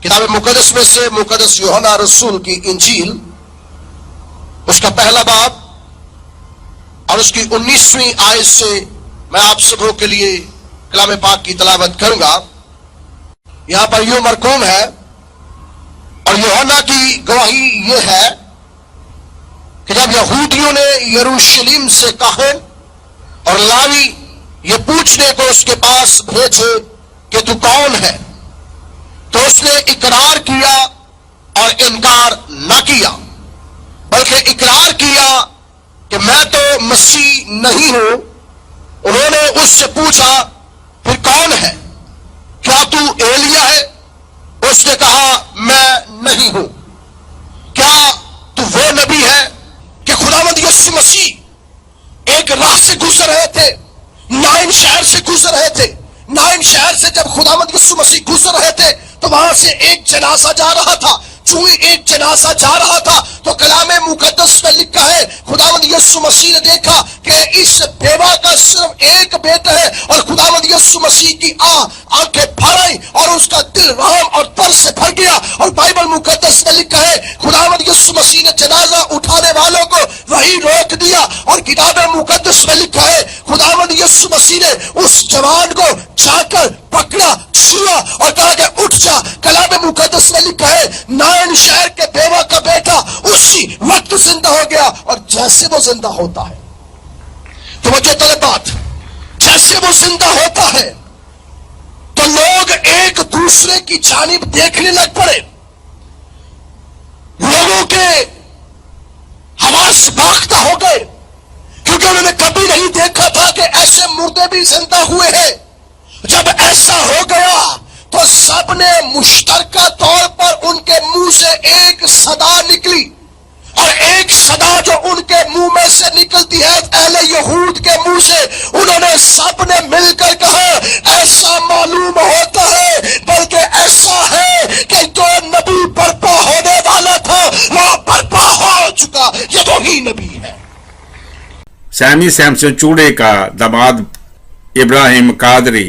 किताब मुकद्दस में से मुकद्दस यूहन्ना रसूल की इंजील, उसका पहला बाब और उसकी 19वीं आयत से मैं आप सबों के लिए कलाम पाक की तलावत करूंगा। यहां पर यूं मरकूम है और यूहन्ना की गवाही यह है कि जब यहूदियों ने यरूशलेम से काहिन और लावी ये पूछने को उसके पास भेजे कि तू कौन है, तो उसने इकरार किया और इनकार न किया, बल्कि इकरार किया कि मैं तो मसीह नहीं हूं। उन्होंने उससे पूछा फिर कौन है, क्या तू एलिया है? उसने कहा मैं नहीं हूं। क्या तू वो नबी है? कि खुदावंद यीशु मसीह एक राह से गुजर रहे थे, नाइन शहर से गुजर रहे थे। नाइन शहर से जब खुदावंद यीशु मसीह गुजर रहे थे तो वहां से एक जनाजा जा रहा था। चूंकि एक जनाजा जा रहा था तो कलामे मुकद्दस में लिखा है खुदावंद यीशु मसीह ने देखा कि इस बेवा का सिर्फ एक बेटा है, और खुदावंद यीशु मसीह की आंखें भर आई और उसका दिल रहम और तरस से भर गया। और बाइबल मुकद्दस में लिखा है खुदावंद यीशु मसीह ने जनाजा उठाने वालों को वही रोक दिया, और किताब मुकद्दस में लिखा है खुदावंद यीशु मसीह ने उस जवान को जाकर पकड़ा, छुआ और कहा कि उठ जा। कलाम मुकद्दस में लिखा है नाइन शहर के बेवा का बेटा उसी वक्त जिंदा हो गया। और जैसे वो जिंदा होता है, तो मुझे तलब बात, जैसे वो जिंदा होता है तो लोग एक दूसरे की जानिब देखने लग पड़े। लोगों के हवास बाख्ता हो गए, क्योंकि उन्होंने कभी नहीं देखा था कि ऐसे मुर्दे भी जिंदा हुए हैं। जब ऐसा हो गया तो सबने मुश्तरका तौर पर उनके मुंह से एक सदा निकली, और एक सदा जो उनके मुंह में से निकलती है अहले यहूद के मुंह से, उन्होंने सबने मिलकर कहा ऐसा मालूम होता है, बल्कि ऐसा है कि जो नबी बर्पा होने वाला था वो बर्पा हो चुका, ये वही नबी है। सैमी सैमसन चूड़े का दामाद इब्राहिम कादरी।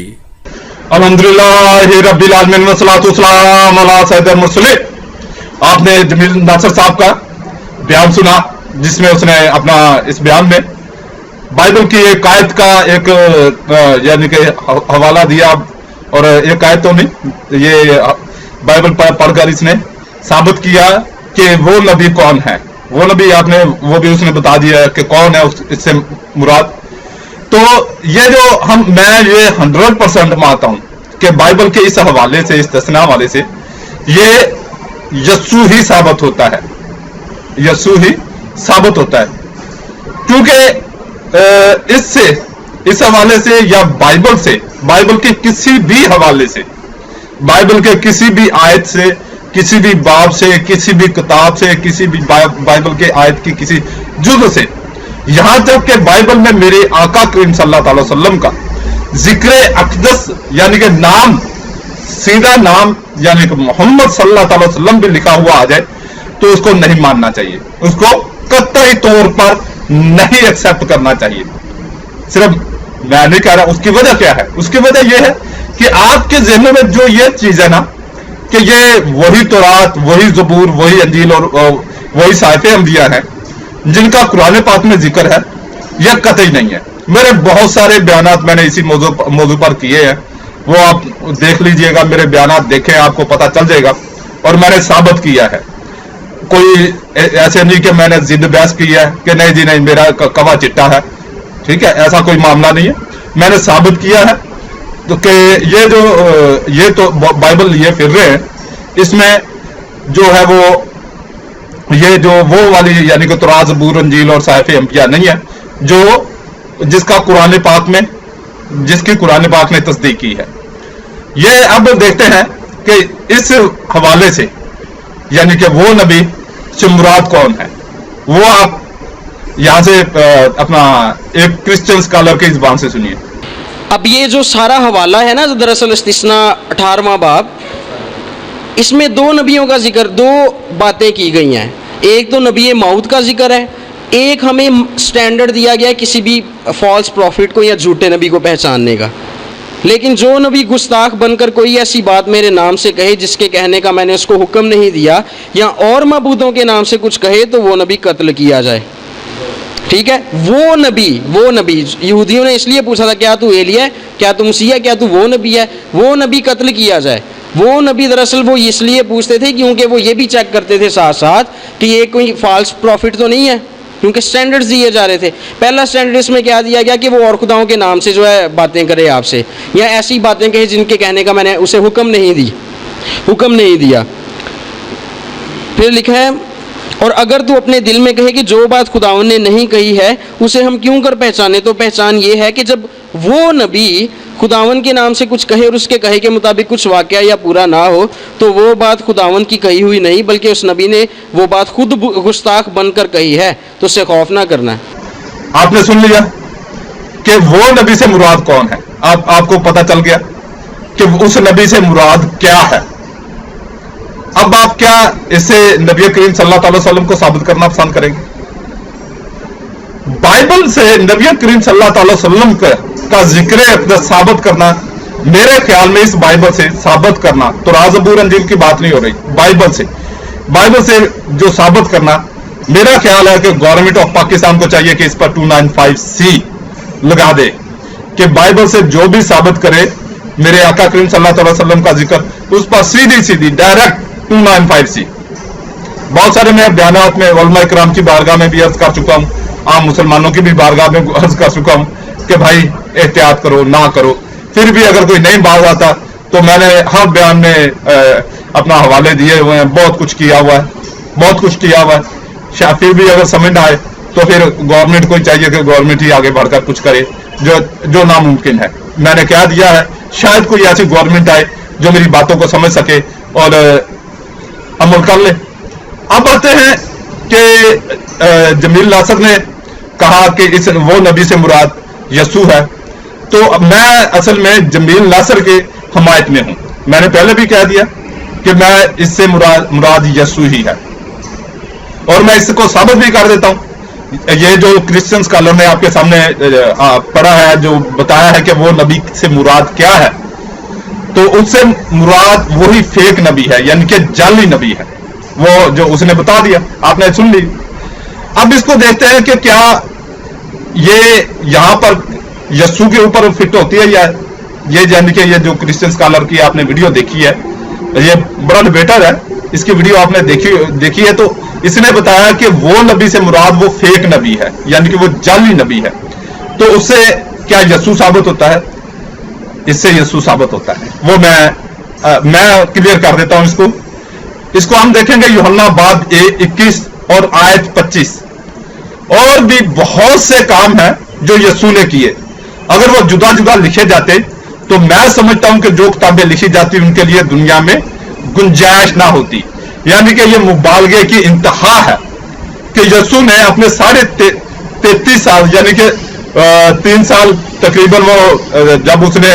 अल्हम्दुलिल्लाह रब्बिल आलमीन वस्सलातु वस्सलाम अला सय्यिदिल मुरसलीन। आपने जमील नासिर साहब का बयान सुना, जिसमें उसने अपना इस बयान में बाइबल की एक आयत का एक यानी कि हवाला दिया, और एक आयत तो नहीं, ये बाइबल पढ़कर इसने साबित किया कि वो नबी कौन है। वो नबी आपने वो भी उसने बता दिया कि कौन है इससे मुराद। तो ये जो मैं ये 100% मानता हूं कि बाइबल के इस हवाले से, इस दसना हवाले से ये यस्सु ही साबित होता है, यस्सु ही साबित होता है। क्योंकि इससे, इस हवाले से या बाइबल से, बाइबल के किसी भी हवाले से, बाइबल के किसी भी आयत से, किसी भी बाब से, किसी भी किताब से, किसी भी बाइबल के आयत की किसी जुज़ से, यहां तक कि बाइबल में मेरे आका करीम सल्लल्लाहु अलैहि वसल्लम का जिक्र अक़दस यानी कि नाम, सीधा नाम यानी कि मोहम्मद सल्लल्लाहु अलैहि वसल्लम भी लिखा हुआ आ जाए तो उसको नहीं मानना चाहिए, उसको कतई तौर पर नहीं एक्सेप्ट करना चाहिए। सिर्फ मैं नहीं कह रहा, उसकी वजह क्या है? उसकी वजह यह है कि आपके ज़हन में जो ये चीज है ना कि ये वही तौरात, वही ज़बूर, वही अंजील और वही साहिफ़े अंबिया है जिनका कुरान पाक में जिक्र है, यह कतई नहीं है। मेरे बहुत सारे बयानात मैंने इसी मौजू पर किए हैं, वो आप देख लीजिएगा, मेरे बयानात देखें, आपको पता चल जाएगा। और मैंने साबित किया है, कोई ऐसे नहीं कि मैंने जिद बहस की है कि नहीं जी नहीं मेरा कवा चिट्टा है, ठीक है, ऐसा कोई मामला नहीं है। मैंने साबित किया है तो कि ये तो बाइबल लिए फिर रहे हैं, इसमें जो है वो वाली यानी कि तौरात, ज़बूर, अंजील और साहिफ़े अंबिया नहीं है जिसका कुरान पाक में, जिसकी कुरान पाक ने तस्दीक की है। ये अब देखते हैं कि इस हवाले से यानी कि वो नबी से मुराद कौन है, वो आप यहां से अपना एक क्रिश्चियन स्कॉलर की ज़बान से सुनिए। अब ये जो सारा हवाला है ना, जो दरअसल इस्तिस्ना 18वां बाब, इसमें दो नबियों का जिक्र, दो बातें की गई हैं। एक तो नबी मौत का जिक्र है, एक हमें स्टैंडर्ड दिया गया है किसी भी फॉल्स प्रॉफिट को या झूठे नबी को पहचानने का। لیکن جو نبی گستاخ بن کر کوئی ایسی بات میرے نام سے کہے جس کے کہنے کا میں نے اس کو حکم نہیں دیا، یا اور معبودوں کے نام سے کچھ کہے، تو وہ نبی قتل کیا جائے. ٹھیک ہے، وہ نبی یہودیوں نے اس لیے پوچھا تھا کیا تو ایلیا ہے، کیا تو مسیح ہے، کیا تو وہ نبی ہے، وہ نبی قتل کیا جائے. وہ نبی دراصل وہ اس لیے پوچھتے تھے کیونکہ وہ یہ بھی چیک کرتے تھے ساتھ ساتھ کہ یہ کوئی فالس پروفٹ تو نہیں ہے، کیونکہ سٹینڈرڈز دیے جا رہے تھے. پہلا سٹینڈرڈ اس میں کیا دیا گیا کہ وہ اور خداؤں کے نام سے جو ہے باتیں کرے آپ سے، یا ایسی باتیں کہے جن کے کہنے کا میں نے اسے حکم نہیں دیا. پھر لکھا ہے، اور اگر تو اپنے دل میں کہے کہ جو بات خداوند نے نہیں کہی ہے اسے ہم کیوں کر پہچانے، تو پہچان یہ ہے کہ جب وہ نبی خداوند کے نام سے کچھ کہے اور اس کے کہے کے مطابق کچھ واقعہ یا پورا نہ ہو، تو وہ بات خداوند کی کہی ہوئی نہیں، بلکہ اس نبی نے وہ بات خود گستاخ بن کر کہی ہے، تو اس سے خوف نہ کرنا ہے. آپ نے سن لیا کہ وہ نبی سے مراد کون ہے. آپ کو پتہ چل گیا کہ اس نبی سے مراد کیا ہے. اب آپ کیا اسے نبی کریم صلی اللہ علیہ وسلم کو ثابت کرنا پسند کریں گے؟ بائبل سے نبی کریم صلی اللہ علیہ وسلم کا ذکر ثابت کرنا، میرے خیال میں اس بائبل سے ثابت کرنا، تورات زبور انجیل کی بات نہیں ہو رہی، بائبل سے جو ثابت کرنا، میرا خیال ہے کہ گورنمنٹ آف پاکستان کو چاہیے کہ اس پر 295C لگا دے کہ بائبل سے جو بھی ثابت کرے میرے آقا کریم صلی اللہ علیہ وسلم کا ذکر، اس پر سیدھی ڈائریکٹ 295C. بہت سارے میں بیانات میں علماء کرام کی بارگاہ میں بھی عرض کر چکا ہوں، عام مسلمانوں کی بھی بارگاہ میں عرض کر چکا ہوں کہ بھائی احتیاط کرو، نہ کرو. پھر بھی اگر کوئی نہیں باز آتا تو میں نے ہر بیان میں اپنا حوالے دیے ہوئے ہیں، بہت کچھ کیا ہوا ہے. شاید پھر بھی اگر سمجھ نہ آئے تو پھر گورنمنٹ کو چاہیے کہ گورنمنٹ ہی آگے بڑھ کر کچھ کرے جو ناممکن ہے. میں نے کہہ دیا ہے، شاید کوئی ایسی گورنمنٹ آئے جو میری باتوں کو سمجھ سکے اور عمل کر لے. اب آتے ہیں کہ جمیل ناصر نے کہا کہ وہ نبی سے مراد یسوع ہے، تو میں اصل میں جمیل ناصر کے حمایت میں ہوں. میں نے پہلے بھی کہہ دیا کہ میں اس سے مراد یسوع ہی ہے، اور میں اس کو ثابت بھی کر دیتا ہوں. یہ جو کرسچن اسکالر نے آپ کے سامنے پڑھا ہے، جو بتایا ہے کہ وہ نبی سے مراد کیا ہے، تو اس سے مراد وہی فیک نبی ہے، یعنی کہ جعلی نبی ہے، وہ جو اس نے بتا دیا، آپ نے سن لی. اب اس کو دیکھتے ہیں کہ کیا یہ یہاں پر یسوع کے اوپر فٹ ہوتی ہے، یا یہ یعنی کہ یہ جو کرسچن اسکالر کی آپ نے ویڈیو دیکھی ہے، یہ بڑا ڈبیٹر ہے، اس کی ویڈیو آپ نے دیکھی ہے، تو اس نے بتایا کہ وہ نبی سے مراد وہ فیک نبی ہے، یعنی کہ وہ جعلی نبی ہے. تو اس سے کیا یسوع ثابت ہوتا ہے؟ اس سے یسوع ثابت ہوتا ہے. وہ میں کلیئر کر دیتا ہوں اس کو ہم دیکھیں گے یوحنا باب 21 اور آیت 25. اور بھی بہت سے کام ہیں جو یسوع نے کیے، اگر وہ جدا جدا لکھے جاتے تو میں سمجھتا ہوں کہ جو کتابیں لکھی جاتی ان کے لیے دنیا میں گنجائش نہ ہوتی. یعنی کہ یہ مبالغے کی انتہا ہے کہ یسوع نے اپنے 33 سال، یعنی کہ 3 سال تقریباً، وہ جب اس نے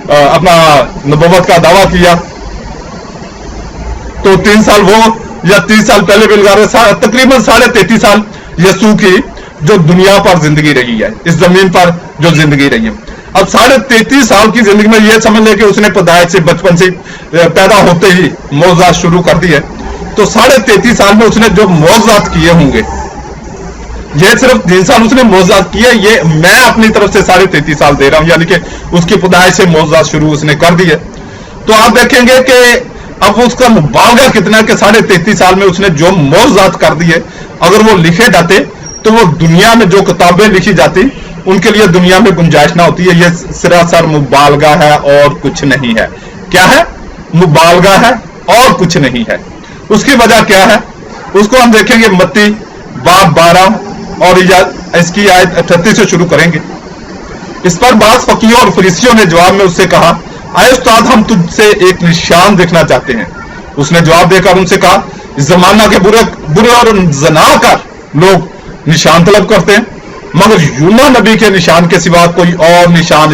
اپنا نبوت کا دعویٰ کیا تو 3 سال وہ یا 30 سال پہلے بھی لگا رہے، تقریباً 33.5 سال یسوع کی جو دنیا پر زندگی رہی ہے، اس زمین پر جو زندگی رہی ہے. اب 33.5 سال کی زندگی میں یہ سمجھ لے کہ اس نے پیدائش سے، بچپن سے پیدا ہوتے ہی معجزات شروع کر دی ہے، تو 33.5 سال میں اس نے جو معجزات کیے ہوں گے، یہ صرف 3 سال اس نے معجزات کیے، یہ میں اپنی طرف سے 33.5 سال دے رہا ہوں، یعنی کہ اس کی پیدائش سے معجزات شروع اس نے کر دی ہے. تو آپ دیکھیں گے کہ اب اس کا مبالغہ کتنا ہے کہ 33.5 سال میں اس نے جو معجزات کر دی ہے، اگر وہ لکھے جاتے تو وہ دنیا میں جو کتابیں لکھی جاتی ان کے لیے دنیا میں گنجائش نہ ہوتی ہے. یہ سراسر مبالغہ ہے اور کچھ نہیں ہے. کیا ہے؟ مبالغہ ہے اور کچھ نہیں ہے. اس کی وجہ کیا ہے؟ اس کو ہم دیکھیں گے متی باب 12 اور اس کی آیت 38 سے شروع کریں گے. اس پر بعض فقیہوں اور فریسیوں نے جواب میں اس سے کہا، اے استاد، ہم تجھ سے ایک نشان دیکھنا چاہتے ہیں. اس نے جواب دے کر ان سے کہا، اس زمانہ کے برے اور زناکار لوگ نشان طلب کرتے ہیں، مگر یونا نبی کے نشان کے سوا کوئی اور نشان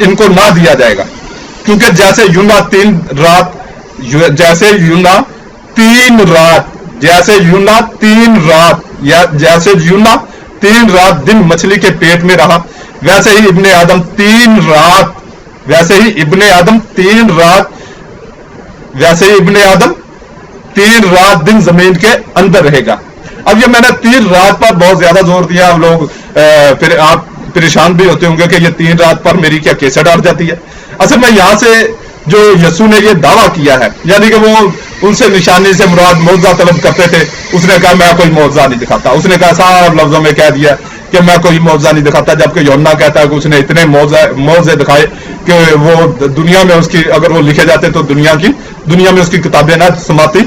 ان کو نہ دیا جائے گا، کیونکہ جیسے یونا 3 رات دن مچھلی کے پیٹ میں رہا، ویسے ہی ابن آدم 3 رات वैसे ही इब्ने आदम 3 रात दिन जमीन के अंदर रहेगा। अब ये मैंने 3 रात पर बहुत ज्यादा जोर दिया, अब लोग फिर आप परेशान भी होते होंगे कि ये 3 रात पर मेरी क्या कैसेट अट जाती है। असल में यहां से जो यसू ने ये दावा किया है, यानी कि वो उनसे निशानी से मुराद मौजज़ा तलब करते थे, उसने कहा मैं कोई मौजज़ा नहीं दिखाता। उसने कहा साफ लफ्जों में कह दिया कि मैं कोई मौजज़ा नहीं दिखाता, जबकि यूहन्ना कहता है कि उसने इतने मौजज़े दिखाए कि वो दुनिया में उसकी, अगर वो लिखे जाते तो दुनिया में उसकी किताबें ना समाती।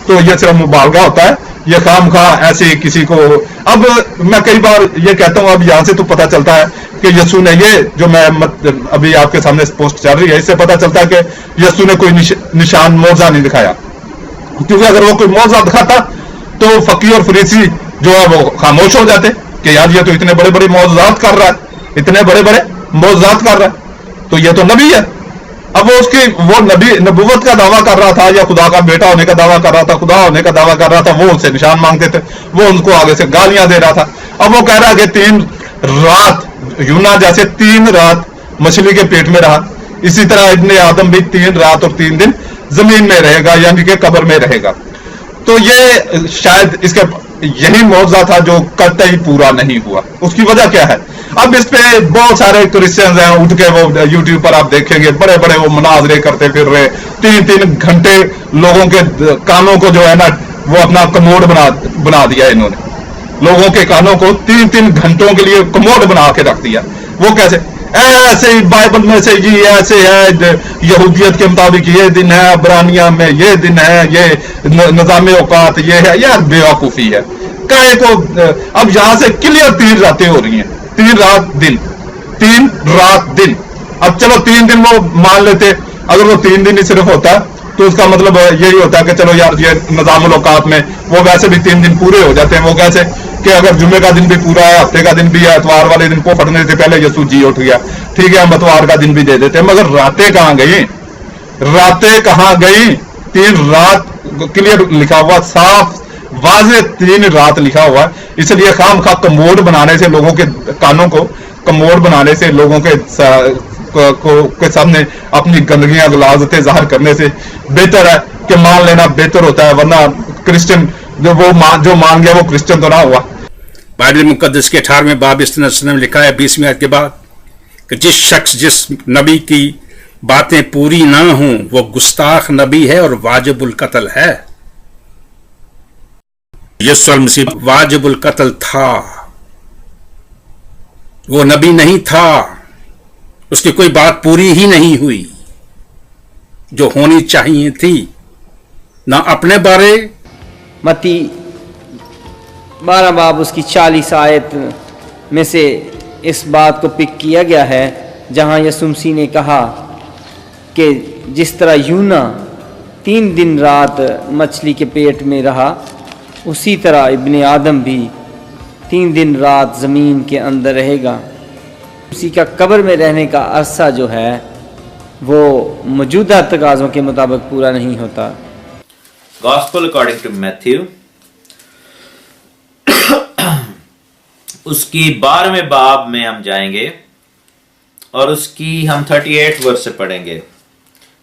तो ये सिर्फ मुबालगा होता है, ये खामखा ऐसे किसी को। अब मैं कई बार ये कहता हूं, अब यहां से तो पता चलता है कि यसू ने, ये जो मैं अभी आपके सामने पोस्ट चल रही है, इससे पता चलता है कि यसू ने कोई निशान मौजज़ा नहीं दिखाया, क्योंकि अगर वो कोई मौजज़ा दिखाता तो फकीर और फरीसी जो है वो खामोश हो जाते कि यार ये तो इतने बड़े बड़े मौजज़ात कर रहा है, इतने बड़े बड़े मौजज़ात कर रहा है, तो ये तो नबी है। अब वो नबूवत का दावा कर रहा था, या खुदा का बेटा होने का दावा कर रहा था, खुदा होने का दावा कर रहा था, वो उनसे निशान मांगते थे, वो उनको आगे से गालियां दे रहा था। अब वो कह रहा है कि 3 रात, यूना जैसे 3 रात मछली के पेट में रहा, इसी तरह इब्ने आदम भी 3 रात और 3 दिन जमीन में रहेगा, यानी कि कब्र में रहेगा। तो ये शायद इसके यही मौजज़ा था जो कतई पूरा नहीं हुआ। उसकी वजह क्या है? अब इस पे बहुत सारे क्रिश्चियंस हैं, उठ के वो यूट्यूब पर आप देखेंगे बड़े बड़े वो मुनाजरे करते फिर रहे, 3-3 घंटे लोगों के कानों को जो है ना वो अपना कमोड बना दिया इन्होंने, लोगों के कानों को 3-3 घंटों के लिए कमोड बना के रख दिया। वो कैसे? ऐसे ही बाइबल में से जी ऐसे है, यहूदियत के मुताबिक ये दिन है, अब्रानिया में ये दिन है, ये निजाम औकात ये है, यार बेवकूफी है काहे को। अब यहां से क्लियर 3 रातें हो रही हैं, 3 रात दिन। अब चलो 3 दिन वो मान लेते, अगर वो 3 दिन ही सिर्फ होता तो उसका मतलब यही होता है कि चलो यार ये निजामुल औकात में वो वैसे भी 3 दिन पूरे हो जाते हैं। वो कैसे कि अगर जुम्मे का दिन भी पूरा है, हफ्ते का दिन भी है, इतवार वाले दिन को पढ़ने से पहले यसू जी उठ गया, ठीक है, हम इतवार का दिन भी दे देते हैं। मगर रातें कहां गई? 3 रात क्लियर लिखा हुआ, साफ वाज़े 3 रात लिखा हुआ है। इसलिए खामखा कमोड बनाने से, लोगों के कानों को कमोड बनाने से, लोगों के सामने अपनी गंदगियां गलाजतें जाहिर करने से बेहतर है कि मान लेना बेहतर होता है। वरना क्रिश्चियन जो मान गया वो क्रिश्चियन तो ना हुआ। बाइबल मुकद्दस के 18वें बाब इस तरह में लिखा है 20वीं आयत के बाद कि जिस नबी की बातें पूरी ना हों वो गुस्ताख नबी है और वाजिबुल कत्ल है। यीशु मसीह वाजिबुल कत्ल था, वो नबी नहीं था, उसकी कोई बात पूरी ही नहीं हुई जो होनी चाहिए थी, ना अपने बारे। मत्ती 12 बाब उसकी 40 आयत में से इस बात को पिक किया गया है जहां यीशु मसीह ने कहा कि जिस तरह यूना 3 दिन रात मछली के पेट में रहा, उसी तरह इब्ने आदम भी 3 दिन रात ज़मीन के अंदर रहेगा। उसी का कब्र में रहने का अरसा जो है वो मौजूदा तकाज़ों के मुताबिक पूरा नहीं होता। गॉस्पेल अकॉर्डिंग टू मैथ्यू उसकी 12वें बाब में हम जाएंगे और उसकी हम 38 वर्स से पढ़ेंगे।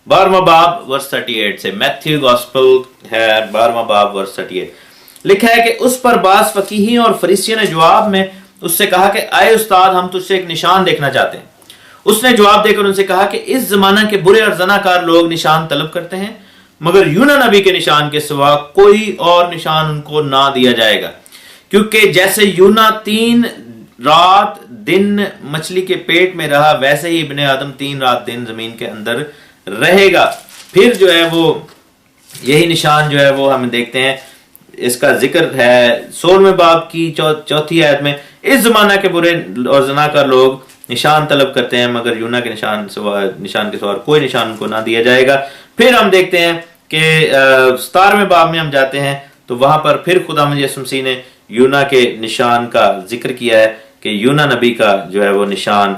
12वां बाब वर्स 38 से, मैथ्यू गॉस्पेल है 12वां बाब वर्स 38। लिखा है कि उस पर बास फकीही और फरीसियों ने जवाब में उससे कहा कि आए उस्ताद, हम तुझसे एक निशान देखना चाहते हैं। उसने जवाब देकर उनसे कहा कि इस जमाना के बुरे और जनाकार लोग निशान तलब करते हैं, मगर यूना नबी के निशान के सिवा कोई और निशान उनको ना दिया जाएगा, क्योंकि जैसे यूना 3 रात दिन मछली के पेट में रहा, वैसे ही इब्ने आदम 3 रात दिन जमीन के अंदर रहेगा। फिर जो है वो यही निशान जो है वो हम देखते हैं, इसका जिक्र है 16वें बाब की 4थी आयत में। इस जमाना के बुरे और जनाकार लोग निशान तलब करते हैं, मगर यूना के निशान के सवार कोई निशान उनको ना दिया जाएगा। फिर हम देखते हैं कि 17वें बाब में हम जाते हैं तो वहां पर फिर खुदा यीशु मसीह ने यूना के निशान का जिक्र किया है कि यूना नबी का जो है वो निशान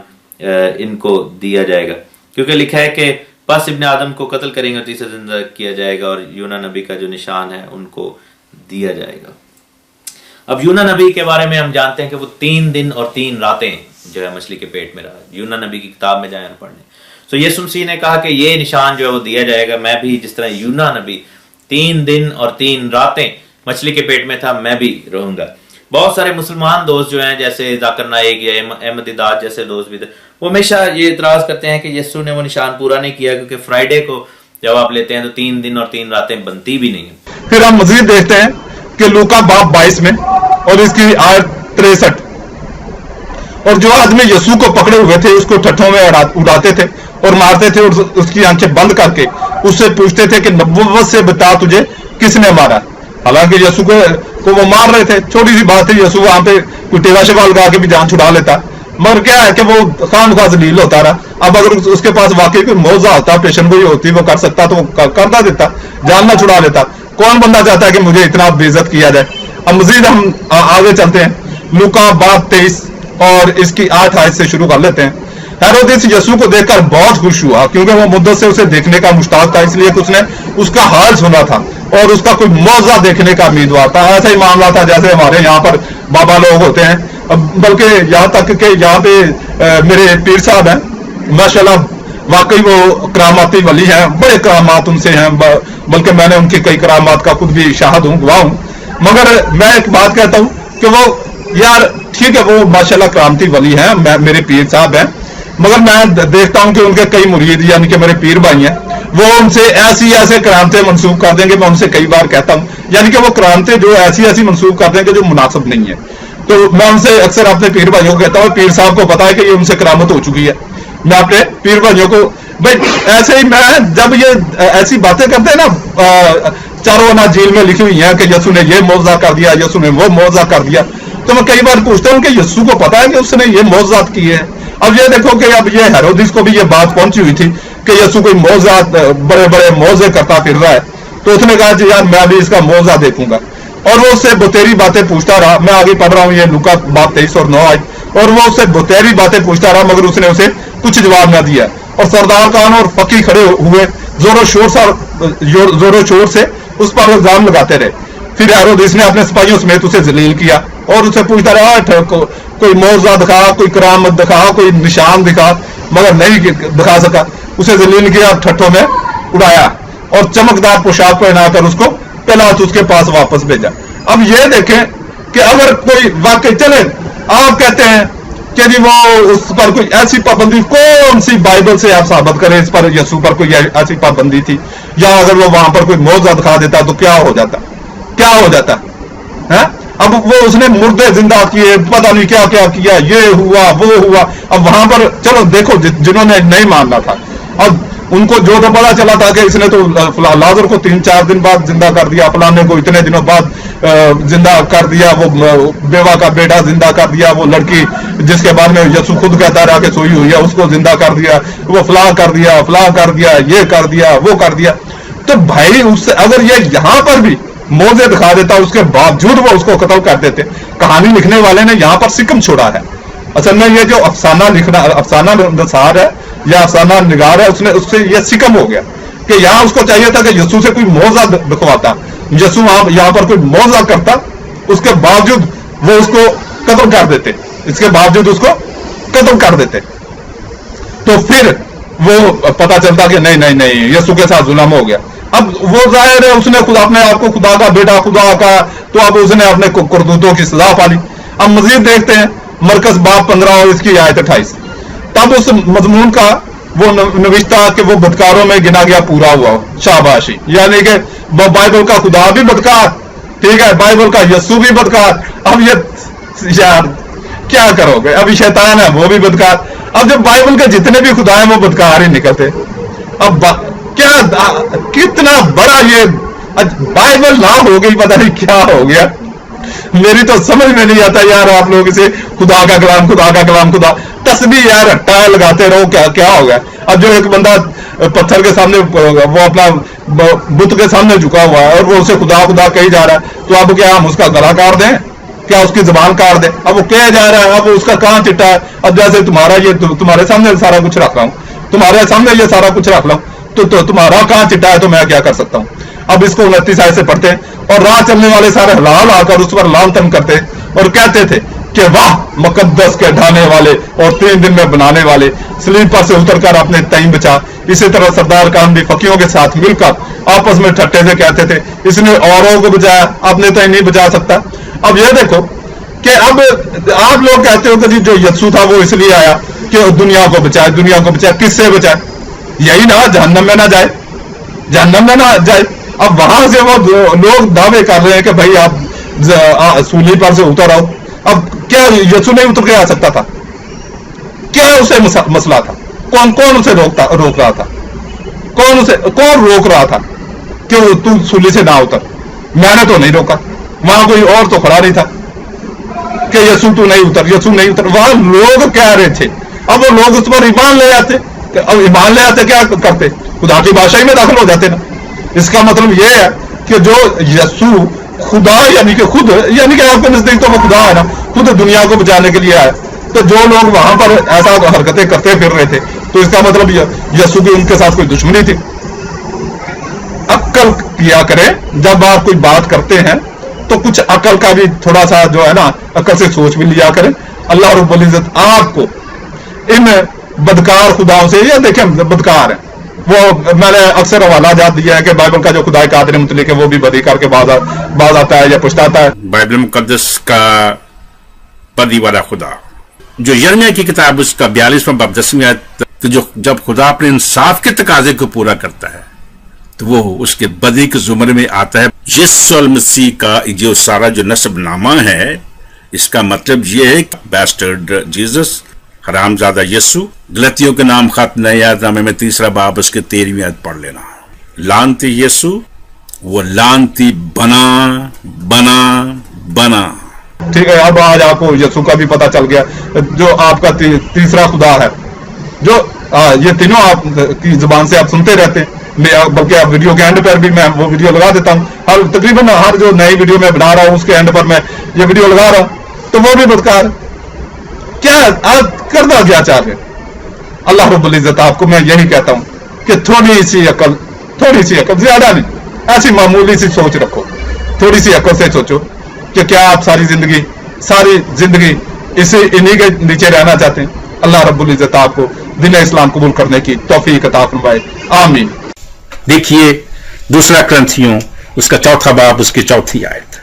इनको दिया जाएगा, क्योंकि लिखा है कि बस इब्ने आदम को कत्ल करेंगे और तीसरे दिन किया जाएगा, और यूना नबी का जो निशान है उनको दिया जाएगा। अब यूना नबी के बारे में हम जानते हैं कि वो 3 दिन और 3 रातें जो है मछली के पेट में रहा। यूना नबी की किताब में जाए पढ़ने سو یسوع مسیح نے کہا کہ یہ نشان جو ہے وہ دیا جائے گا، میں بھی جس طرح یونا نبی 3 دن اور 3 راتیں مچھلی کے پیٹ میں تھا، میں بھی رہوں گا۔ بہت سارے مسلمان دوست جو ہیں جیسے ذاکر نائک یا احمد داد جیسے دوست بھی تھے، وہ ہمیشہ یہ اعتراض کرتے ہیں کہ یسوع نے وہ نشان پورا نہیں کیا، کیونککہ فرائیڈے کو جب آپ لیتے ہیں تو 3 دن اور 3 راتیں بنتی بھی نہیں ہیں۔ پھر ہم مزید دیکھتے ہیں کہ لوکا باب 22 میں اور اس کی آیت 63، اور جو آدمی یسوع کو پکڑے ہوئے تھے اس کو ٹھٹھوں میں اڑاتے تھے اور مارتے تھے، اور اس کی آنکھیں بند کر کے اس سے پوچھتے تھے کہ نبوت سے بتا تجھے کس نے مارا۔ حالانکہ یسوع کو وہ مار رہے تھے، چھوٹی سی بات ہے، یسوع وہاں پہ کوئی ٹیوا شیوا لگا کے بھی جان چھڑا لیتا، مگر کیا ہے کہ وہ خام خواہ ذلیل ہوتا رہا۔ اب اگر اس کے پاس واقعی کوئی موضوع ہوتا، پیشن گوئی ہوتی، وہ کر سکتا تو وہ کرتا دیتا، جان نہ چھڑا لیتا۔ کون بندہ چاہتا ہے کہ مجھے اتنا بے عزت کیا جائے؟ اب مزید ہم آگے چلتے ہیں، لوکا باب 23 اور اس کی 8 آیت سے شروع کر لیتے ہیں۔ ہیرودیس یسوع کو دیکھ کر بہت خوش ہوا، کیونکہ وہ مدت سے اسے دیکھنے کا مشتاق تھا، اس لیے کہ اس نے اس کا حال سنا تھا اور اس کا کوئی معجزہ دیکھنے کا امیدوار تھا۔ ایسا ہی معاملہ تھا جیسے ہمارے یہاں پر بابا لوگ ہوتے ہیں، بلکہ یہاں تک کہ یہاں پہ میرے پیر صاحب ہیں، ماشاءاللہ واقعی وہ کراماتی ولی ہیں، بڑے کرامات ان سے ہیں، بلکہ میں نے ان کی کئی کرامات کا خود بھی شاہد ہوں، گواہ ہوں۔ مگر میں ایک بات کہتا ہوں کہ وہ یار ٹھیک ہے، وہ ماشاءاللہ کرامتی ولی ہیں، میرے پیر صاحب ہیں، مگر میں دیکھتا ہوں کہ ان کے کئی مرید یعنی کہ میرے پیر بھائی ہیں، وہ ان سے ایسے کرامتیں منسوخ کر دیں گے، میں ان سے کئی بار کہتا ہوں، یعنی کہ وہ کرامتیں جو ایسی منسوخ کر دیں گے جو مناسب نہیں ہے۔ تو میں ان سے اکثر اپنے پیر بھائیوں کو کہتا ہوں، پیر صاحب کو پتا ہے کہ یہ ان سے کرامت ہو چکی ہے، میں اپنے پیر بھائیوں کو بھائی ایسے ہی، میں جب یہ ایسی باتیں کرتے ہیں نا، چاروں اناجیل میں لکھی ہوئی ہیں کہ یسوع نے یہ معجزہ کر دیا، یسوع نے وہ معجزہ کر دیا، تو میں کئی بار پوچھتا ہوں کہ یسوع کو پتا ہے کہ اس نے یہ معجزات کیے ہیں؟ اب یہ دیکھو کہ اب یہ ہیرودیس کو بھی یہ بات پہنچی ہوئی تھی کہ یسوع کوئی معجزات بڑے بڑے معجزے کرتا پھر رہا ہے، تو اس نے کہا کہ یار میں بھی اس کا معجزہ دیکھوں گا، اور وہ اس سے بتیری باتیں پوچھتا رہا۔ میں آگے پڑھ رہا ہوں یہ لوکا باب 23 اور 9 آیت، اور وہ اس سے بتیری باتیں پوچھتا رہا، مگر اس نے اسے کچھ جواب نہ دیا، اور سردار کان اور فقی کھڑے ہوئے زور و شور سے اس پر الزام لگاتے رہے۔ پھر ہیرودیس نے اپنے سپاہیوں سمیت اسے ذلیل کیا اور اسے پوچھتا رہا کوئی معجزہ دکھا، کوئی کرامت دکھا، کوئی نشان دکھا، مگر نہیں دکھا سکا۔ اسے ذلیل کیا، ٹھٹھوں میں اڑایا اور چمکدار پوشاک پہنا کر اس کو پلاط کے پاس واپس بھیجا۔ اب یہ دیکھیں کہ اگر کوئی واقعی چلے، آپ کہتے ہیں کہ جی وہ اس پر کوئی ایسی پابندی، کون سی بائبل سے آپ ثابت کریں اس پر یسوع پر کوئی ایسی پابندی تھی، یا اگر وہ وہاں پر کوئی معجزہ دکھا دیتا تو کیا ہو جاتا؟ اب وہ اس نے مردے زندہ کیے، پتہ نہیں کیا کیا کیا، یہ ہوا وہ ہوا۔ اب وہاں پر چلو دیکھو جنہوں نے نہیں ماننا تھا، اب ان کو جو تو پتا چلا تھا کہ اس نے تو لازر کو 3-4 دن بعد زندہ کر دیا، فلانے کو اتنے دنوں بعد زندہ کر دیا، وہ بیوہ کا بیٹا زندہ کر دیا، وہ لڑکی جس کے بارے میں یسوع خود کہتا رہا کہ سوئی ہوئی ہے اس کو زندہ کر دیا، وہ فلاں کر دیا، فلاں کر دیا، یہ کر دیا، وہ کر دیا۔ تو بھائی اس سے اگر یہ یہاں پر بھی موزے دکھا دیتا، اس کے باوجود وہ اس کو قتل کر دیتے۔ کہانی لکھنے والے نے یہاں پر سکم چھوڑا ہے۔ اصل میں یہ جو افسانہ لکھنا، افسانہ نثار ہے یا افسانہ نگار ہے، اس سے یہ سکم ہو گیا کہ یہاں اس کو چاہیے تھا کہ یسوع سے کوئی معجزہ دکھواتا، یسوع یہاں پر کوئی معجزہ کرتا، اس کے باوجود وہ اس کو قتل کر دیتے، اس کے باوجود اس کو قتل کر دیتے۔ تو پھر وہ پتا چلتا کہ نہیں یسوع کے ساتھ ظلم ہو گیا۔ اب وہ ظاہر ہے اس نے خود اپنے آپ کو خدا کا بیٹا خدا کا، تو اب اس نے اپنے کرتوتوں کی سزا پا لی۔ اب مزید دیکھتے ہیں مرکز باب 15 اور اس کی آیت 28۔ تب اس مضمون کا وہ نوشتہ کہ وہ بدکاروں میں گنا گیا پورا ہوا، شاباشی، یعنی کہ بائبل کا خدا بھی بدکار، ٹھیک ہے، بائبل کا یسوع بھی بدکار۔ اب یہ یار کیا کرو گے، ابھی شیطان ہے وہ بھی بدکار۔ اب جب بائبل کے جتنے بھی خدا ہیں وہ بدکار ہی نکلتے۔ اب کیا کتنا بڑا یہ بائبل نہ ہو گئی، پتہ نہیں کیا ہو گیا، میری تو سمجھ میں نہیں آتا یار۔ آپ لوگ اسے خدا کا کلام خدا کا کلام خدا تسبیح یار ہٹا لگاتے رہو، کیا ہو گیا؟ اب جو ایک بندہ پتھر کے سامنے وہ اپنا بت کے سامنے جھکا ہوا ہے اور وہ اسے خدا خدا کہی جا رہا ہے، تو اب کیا ہم اس کا گلا کاٹ دیں؟ کیا اس کی زبان کاٹ دیں؟ اب وہ کہہ جا رہا ہے، اب اس کا کہاں چٹا ہے؟ اب جیسے تمہارے سامنے سارا کچھ رکھ رہا ہوں، تمہارے سامنے یہ سارا کچھ رکھ لوں تو تمہارا کہاں چٹا ہے، تو میں کیا کر سکتا ہوں؟ اب اس کو 29 آیت سے پڑھتے ہیں۔ اور راہ چلنے والے سارے حلال آ کر اس پر لعن تن کرتے اور کہتے تھے کہ واہ मुकद्दस के ढाने वाले और 3 दिन में बनाने वाले, स्लीपर से उतर कर आपने तईं बचा। इसी तरह सरदार खान भी फकीरों के साथ मिलकर आपस में ठट्टे से कहते थे इसने औरों को बचाया, अपने तईं नहीं बचा सकता। अब ये देखो कि अब आप लोग कहते हो कि जी जो यस्सु था वो इसलिए आया कि दुनिया को बचाए, दुनिया को बचाए, किससे बचाए? यही ना जहन्नम में ना जाए, जहन्नम में ना जाए। अब वहां से वो लोग दावे कर रहे हैं कि भाई आप सूली पर से उतर आओ। अब क्या यीशु नहीं उतर के आ सकता था? क्या उसे मसला था? कौन उसे रोक रहा था? कौन रोक रहा था कि तू सूली से ना उतर? मैंने तो नहीं रोका, वहां कोई और तो खड़ा नहीं था कि यीशु तू नहीं उतर, यीशु नहीं उतर। वहां लोग कह रहे थे। अब वो लोग उस पर ईमान ले आते, अब ईमान ले आते क्या करते? खुदा की बादशाही में दाखिल हो जाते ना। इसका मतलब ये है कि जो यीशु खुदा यानी कि खुद, यानी कि आपके नजदीक तो वो खुदा है ना, खुद दुनिया को बचाने के लिए आया। तो जो लोग वहां पर ऐसा हरकतें करते फिर रहे थे, तो इसका मतलब यीशु की उनके साथ कोई दुश्मनी थी। अक्ल किया करें, जब आप कोई बात करते हैं तो कुछ अकल का भी थोड़ा सा जो है ना, अकल से सोच भी लिया करें। अल्लाह रब्बुल इज्जत आपको इन बदकार खुदाओं से, ये देखें बदकार है वो, मैंने अक्सर हवाला जात दिया है कि बाइबल का जो खुदाए कादिर मुतलिक है वो भी बदी करके बाज आता है या पछताता है। बाइबल मुकद्दस का बदी वाला खुदा, जो यिर्मयाह की किताब उसका 42वां बाब 10वीं आयत, तो जो जब खुदा अपने इंसाफ के तकाजे को पूरा करता है तो वो उसके बदी के जुमरे में आता है। यीशु मसीह का जो सारा जो नस्बनामा है, इसका मतलब ये है बैस्टर्ड जीसस, हरामजादा यीशु। गलतियों के नाम खत नए यादनामे में 3रा बाब उसके 13वीं आयत पढ़ लेना। लानती यीशु, वो लानती बना। ठीक है, अब आज आपको यीशु का भी पता चल गया, जो आपका तीसरा खुदा है, जो ये तीनों आप की जुबान से आप सुनते रहते हैं। बल्कि आप वीडियो के एंड पर भी मैं वो वीडियो लगा देता हूँ, तकरीबन हर जो नई वीडियो में बना रहा हूँ उसके एंड पर मैं ये वीडियो लगा रहा हूँ। तो वो भी बदकार क्या आप करना क्या चाह रहे? अल्लाह रब्बुल इज्जत आपको मैं यही कहता हूं कि थोड़ी सी अकल, ज्यादा नहीं, ऐसी मामूली सी सोच रखो, थोड़ी सी अकल से सोचो कि क्या आप सारी जिंदगी इन्हीं के नीचे रहना चाहते हैं? अल्लाह रब्बुल इज्जत आपको दीन इस्लाम कबूल करने की तौफीक अता फरमाए, आमीन। देखिए 2 क्रंथियों उसका 4था बाब उसकी 4थी आयत,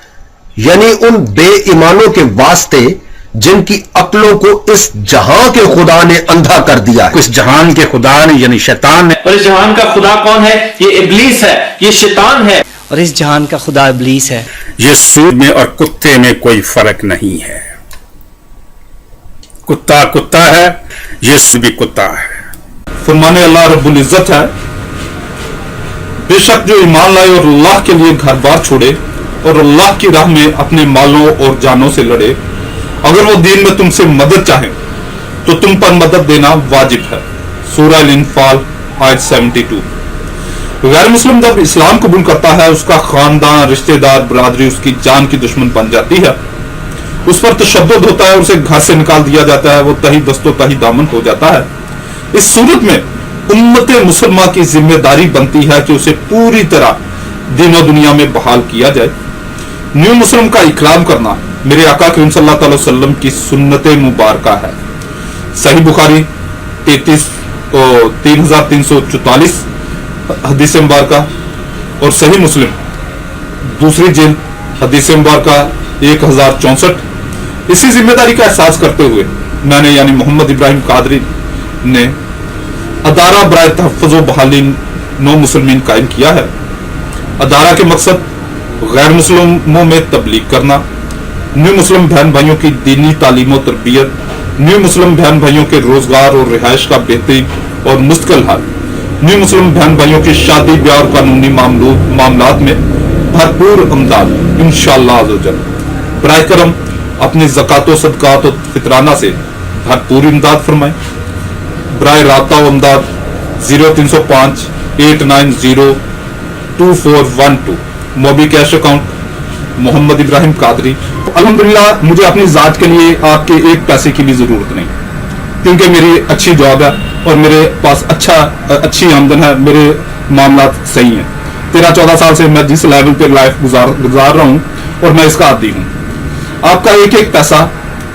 यानी उन बेईमानों के वास्ते जिनकी अक्लों को इस जहां के खुदा ने अंधा कर दिया है। इस जहान के खुदा ने यानी शैतान ने, और इस जहान का खुदा कौन है? ये इब्लीस है, ये शैतान है। और इस जहान का खुदा इब्लीस है। यीशु में और कुत्ते में कोई फर्क नहीं है। कुत्ता है, यीशु भी कुत्ता है। फरमाने अल्लाह रब्बुल इज्जत है, बेशक जो ईमान लाए और अल्लाह के लिए घर बार छोड़े और अल्लाह की राह में अपने मालों और जानों से लड़े, अगर वो दीन में तुमसे मदद चाहे तो तुम पर मदद देना वाजिब है। सूरह अल-इंफाल आयत 72। गैर मुस्लिम जब इस्लाम कबूल करता है, उसका खानदान, रिश्तेदार, बरादरी उसकी जान की दुश्मन बन जाती है, उस पर तशद्दुद होता है, उसे घर से निकाल दिया जाता है, वो तही दस्तो तही दामन हो जाता है। इस सूरत में उम्मत मुसलमा की जिम्मेदारी बनती है कि उसे पूरी तरह दीन और दुनिया में बहाल किया जाए। न्यू मुस्लिम का इकराम करना मेरे आका करीम सल्लल्लाहु अलैहि वसल्लम की सुन्नत मुबारक है। सही बुखारी 3344 हदीस मुबारक और सही मुस्लिम 2 जिल्द हदीस मुबारक 1064। इसी जिम्मेदारी का एहसास करते हुए मैंने यानी मोहम्मद इब्राहिम कादरी ने अदारा बराए तहफ़्फ़ुज़ व बहाली नौ मुसलमीन कायम किया है। अदारा के मकसद गैर मुस्लिमों में तबलीग करना, न्यू मुस्लिम बहन भाइयों की दीनी तालीम और तरबियत, न्यू मुस्लिम बहन भाइयों के रोजगार और रिहाइश का बेहतरीन और मुस्तकिल हल, न्यू मुस्लिम बहन भाइयों की शादी ब्याह और कानूनी मामलात में भरपूर इमदाद इंशाअल्लाह अज़्ज़वजल। बराए करम अपनी ज़कात सदकात और फितराना से भरपूर इमदाद फरमाएं। बराए राब्ता व इमदाद 0305 890 2412 मोबी कैश अकाउंट मोहम्मद इब्राहिम कादरी। अल्हम्दुलिल्लाह मुझे अपनी जात के लिए आपके एक पैसे की भी जरूरत नहीं, क्योंकि मेरी अच्छी जॉब है और मेरे पास अच्छी आमदन है, मेरे मामलात सही हैं। 13-14 साल से मैं जिस लेवल पे लाइफ गुजार रहा हूँ और मैं इसका आदी हूँ। आपका एक एक पैसा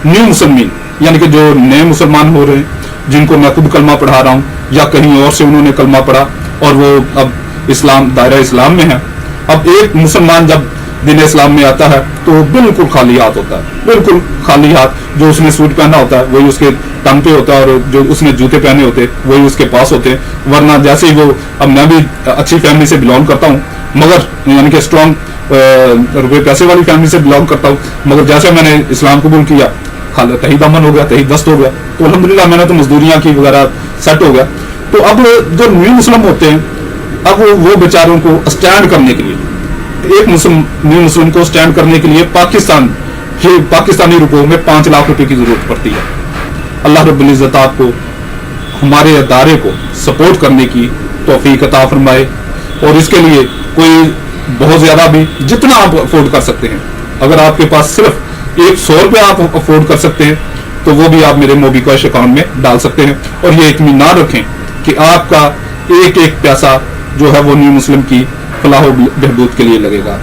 न्यू मुसलमान यानी कि जो नए मुसलमान हो रहे हैं, जिनको मैं खुद कलमा पढ़ा रहा हूँ या कहीं और से उन्होंने कलमा पढ़ा और वो अब इस्लाम दायरा इस्लाम में है। अब एक मुसलमान जब दिन इस्लाम में आता है तो बिल्कुल खाली हाथ होता है, बिल्कुल खाली हाथ। जो उसने सूट पहना होता है वही उसके टंग पे होता है और जो उसने जूते पहने होते हैं वही उसके पास होते हैं। वरना जैसे ही वो, अब मैं भी अच्छी फैमिली से बिलोंग करता हूँ, मगर यानी कि स्ट्रॉन्ग रुपये पैसे वाली फैमिली से बिलोंग करता हूँ, मगर जैसे मैंने इस्लाम कबूल किया कहीं दमन हो गया, कहीं दस्त हो गया, तो अल्हम्दुलिल्लाह मैंने तो मजदूरियाँ की वगैरह सेट हो गया। तो अब जो न्यू मुस्लिम होते हैं, अब वो बेचारों को स्टैंड करने के लिए, एक न्यू मुस्लिम को स्टैंड करने के लिए पाकिस्तानी रुपयों में 5 लाख रुपए की जरूरत पड़ती है। अल्लाह रब्बुल इज्जत आपको हमारे अदारे को सपोर्ट करने की तौफीक अता फरमाए, और इसके लिए कोई बहुत ज्यादा भी, जितना आप अफोर्ड कर सकते हैं, अगर आपके पास सिर्फ 100 रुपये आप अफोर्ड कर सकते हैं तो वो भी आप मेरे मोबीक्विक अकाउंट में डाल सकते हैं। और ये इत्मीनान रखें कि आपका एक एक पैसा जो है वो न्यू मुस्लिम की फलाह बहबूद के लिए लगेगा।